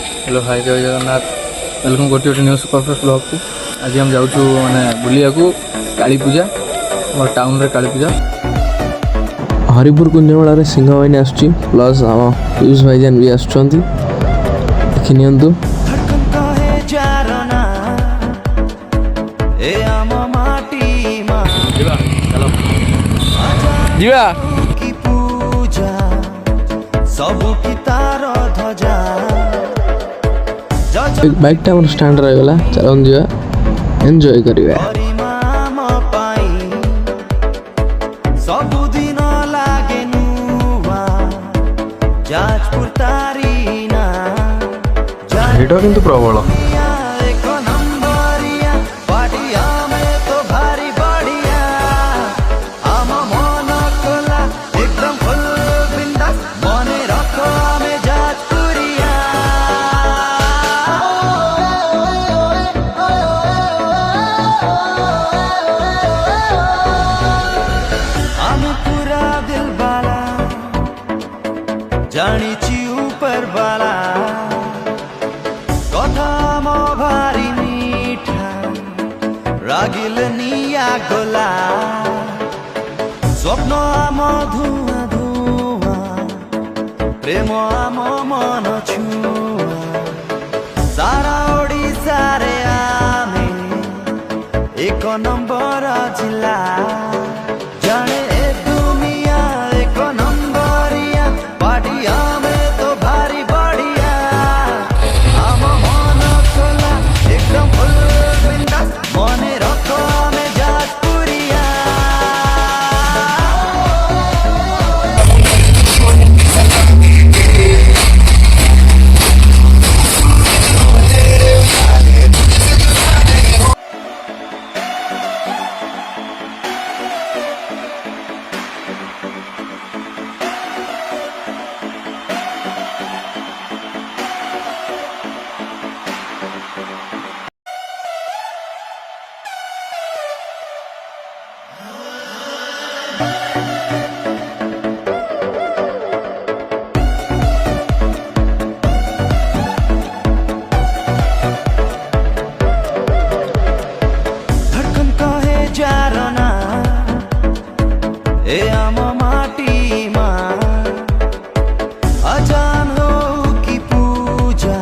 Hello hi जय Jagannath welcome करती गोटे न्यू सुपरफास्ट ब्लॉग को। आज हम जाऊँ मैंने बुलिया काली पूजा आम टाउन रे काली पूजा हरिपुर कुंजमेला सिंह बाहिनी आसुची प्लस आम पीयूष भाईजान भी आसुचंती देखि नियंतु। जीवा बाइक टा हमर स्टैंड रह गला चलन जीवा एंजॉय करिवे। भिड़ किंतु प्रबल जानी ऊपर वाला कथा मो भारी मीठा रागिल निया गोला स्वप्न आम धुआ धुआ प्रेम आम मन छुआ सारा ओडिशा रे आमे एक नंबर जिला जाने दुनिया एक नंबरिया पाटिया में तो भारी बढ़िया आम मन खोला एकदम फुल बिंदास मने रखो में जाजपुरिया। धड़कन कहे जारना ए आम माटी मा अजान हो की पूजा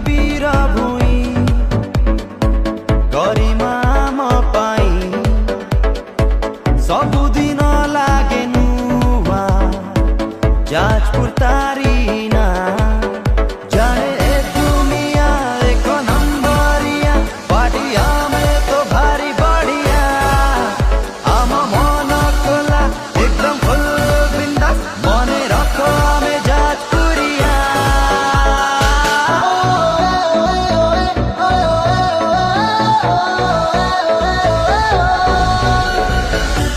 बीरा भुई गरिमा म पाई सबुदिन लागे नुवा जाजपुर तारीना जाने दुनिया एक नंबरिया पाटिया में तो भारी बढ़िया आम मन खोला एकदम फुल बिंदास मने रखो में जाजपुरिया।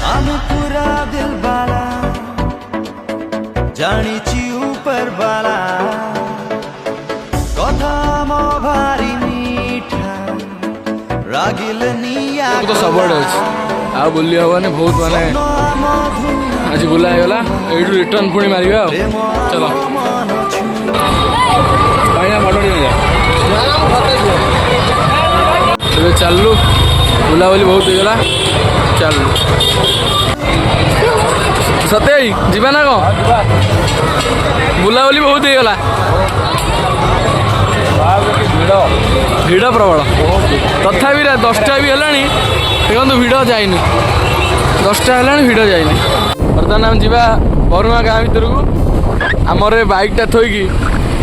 हम पूरा दिल वाला जानी ऊपर वाला कथा मो भारी मीठा रागिल निया तो सबुआड़े अच्छे आ बुली हवानी बहुत माने आज बुला गला ये रिटर्न पुणी मारिबा चलो भाईना फोटो जा चलू बुलाबुली बहुत होगा चलू सत्य जीवा ना कौन बुलाबुली बहुत होगा भिड़ प्रबल तथापि 10टा भी है देखो भिड़ जाइनि 10टा है भिड़ जाइनि बर्तमान आम जा बरुआ गाँ भर को आमर बाइकटा थोकी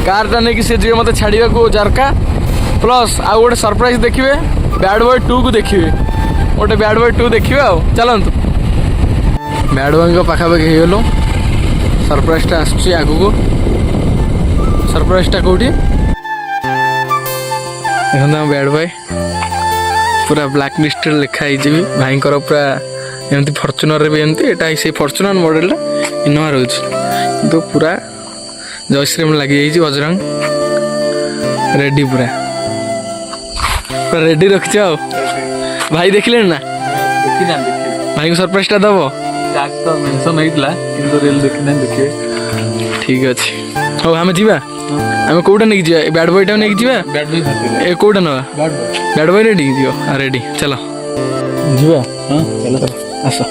कारटा नहीं सी जी मत छाड़ा को जारका प्लस आउ गोटे सरप्राइज देखिए बैड बॉय 2 को देखिए गोटे बैड बॉय 2 देखिए आउ चलतु बैड बॉय पाखापाखि हो गलु सरप्राइजटा आसुची आगू सरप्राइजटा कौटी देखते बैड बॉय पूरा ब्लैक लिस्ट लिखाई भाई पूरा एमती फॉर्च्यूनर भी एमती एटा से फॉर्च्यूनर मॉडल इनोवा रोज तो पूरा जयश्री लगी बजरंग रेडी पूरा रेडी रखी भाई देखिले ना भाई को सरप्राइज दब ट्याग तो मेंशन होइतला किंतु रील देखने देखिए ठीक अछि हो हमें जीवा हमें कोडा नहीं जीवा बैड बॉयटा नहीं जीवा बैड बॉय ए कोडा ना बैड बॉय रेडी दियो रेडी चलो जीवा हां चलो आसो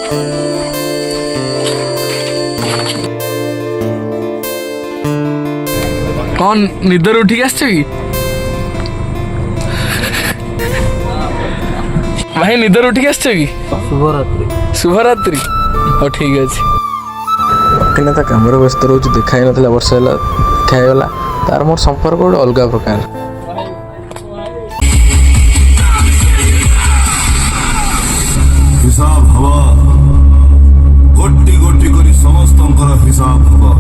कौन निदर उठी आसछ की भाई निदर उठी आसछ की शुभरात्रि हो ठीक अछि किना ता कामर व्यस्त रोज देखाई नथिला वर्ष होला खाइगला तार मोर संपर्क गोटे अलग प्रकार हिसाब हवा गोटी गोटी करी समस्तंकर हिसाब हवा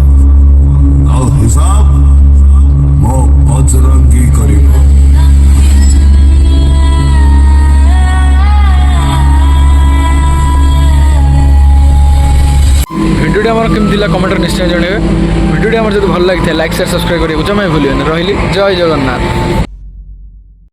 आ हिसाब मो बजरंगी करिबो भिडियो आम केमती कमेंट निश्चय जनइबे भिडियो आम जो भल लगी लाइक शेयर सब्सक्राइब करिए जमा भूलिए रही जय जगन्नाथ।